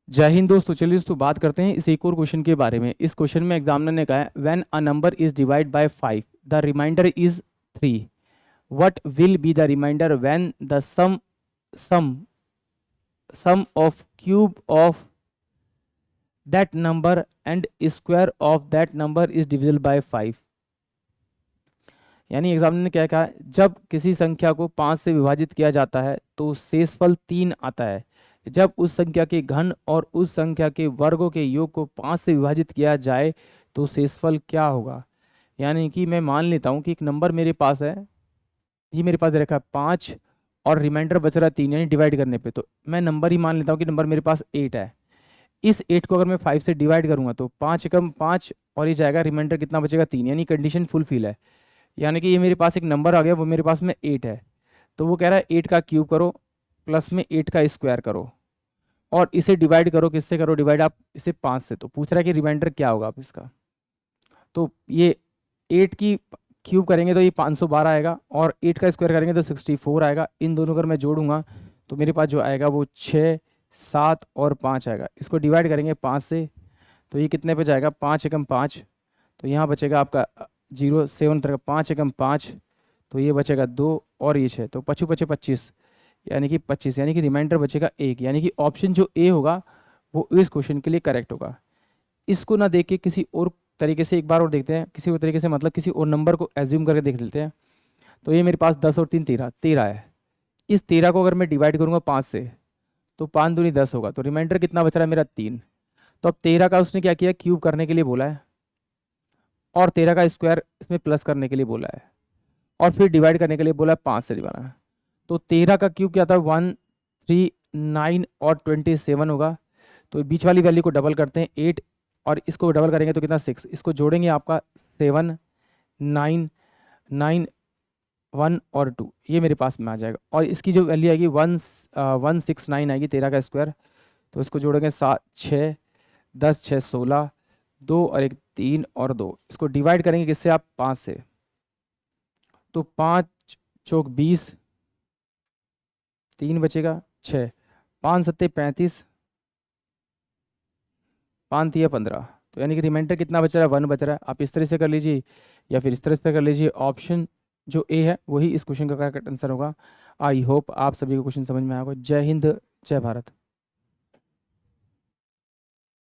जय हिंद दोस्तों। चलिए दोस्तों बात करते हैं इस एक और क्वेश्चन के बारे में। इस क्वेश्चन में एग्जामिनर ने कहा है when a number is divide by 5 the remainder is 3, what will be the remainder when the sum sum of cube of that number and square of that number is divisible by 5। यानी examiner ने क्या कहा, जब किसी संख्या को 5 से विभाजित किया जाता है तो शेषफल 3 आता है। जब उस संख्या के घन और उस संख्या के वर्गों के योग को 5 से विभाजित किया जाए तो शेषफल क्या होगा। यानी कि मैं मान लेता हूँ कि एक नंबर मेरे पास है, ये मेरे पास रखा है 5 और रिमाइंडर बच रहा है 3, यानी डिवाइड करने पे तो मैं नंबर ही मान लेता हूँ कि नंबर मेरे पास 8 है। इस 8 को अगर मैं 5 से डिवाइड करूंगा तो 5 एकम 5 और ये जाएगा, रिमाइंडर कितना बचेगा 3, यानी कंडीशन फुलफिल है। यानी कि ये मेरे पास एक नंबर आ गया, वो मेरे पास में 8 है, तो वो कह रहा है 8 का क्यूब करो प्लस में 8 का स्क्वायर करो और इसे डिवाइड करो, किससे करो डिवाइड आप इसे 5 से। तो पूछ रहा है कि रिमाइंडर क्या होगा आप इसका। तो ये 8 की क्यूब करेंगे तो ये 512 आएगा और 8 का स्क्वायर करेंगे तो 64 आएगा। इन दोनों अगर मैं जोड़ूंगा तो मेरे पास जो आएगा वो 6, 7 और 5 आएगा। इसको डिवाइड करेंगे 5 से तो ये कितने पे जाएगा, 5 एकम 5, तो यहाँ बचेगा आपका 0, 7 तरह 5 एकम 5, तो ये बचेगा 2 और ये 6, तो पचू पचे 25, यानी कि 25, यानी कि रिमाइंडर बचेगा 1। यानी कि ऑप्शन जो ए होगा वो इस क्वेश्चन के लिए करेक्ट होगा। इसको ना देख के किसी और तरीके से एक बार और देखते हैं, किसी और तरीके से मतलब किसी और नंबर को एज्यूम करके देख लेते हैं। तो ये मेरे पास 10 और 3 13 13 है। इस 13 को अगर मैं डिवाइड करूंगा 5 से तो 5 दूनी 10 होगा, तो रिमाइंडर कितना बच रहा है मेरा 3। तो अब 13 का उसने क्या किया, क्यूब करने के लिए बोला है और 13 का स्क्वायर इसमें प्लस करने के लिए बोला है और फिर डिवाइड करने के लिए बोला है 5 से डिवाइड। तो 13 का क्यूब क्या था, 1, 3, 9 और 27 होगा। तो बीच वाली वैल्यू को डबल करते हैं 8 और इसको डबल करेंगे तो कितना 6, इसको जोड़ेंगे आपका 7, 9, 9, 1 और 2, ये मेरे पास में आ जाएगा। और इसकी जो वैल्यू आएगी 169 आएगी 13 का स्क्वायर। तो इसको जोड़ेंगे 7, 6, 10, 6, 16, 2 और 1 3 और 2, इसको डिवाइड करेंगे किससे आप 5 से। तो 5 चौक 20, 3 बचेगा 6, 5 सत्ते 35, 5 तिया 15, तो यानी कि रिमाइंडर कितना बच रहा है, 1 बच रहा है। आप इस तरह से कर लीजिए या फिर इस तरह से कर लीजिए। ऑप्शन जो ए है वही इस क्वेश्चन का करेक्ट आंसर होगा। आई होप आप सभी को क्वेश्चन समझ में आएगा। जय हिंद, जय भारत।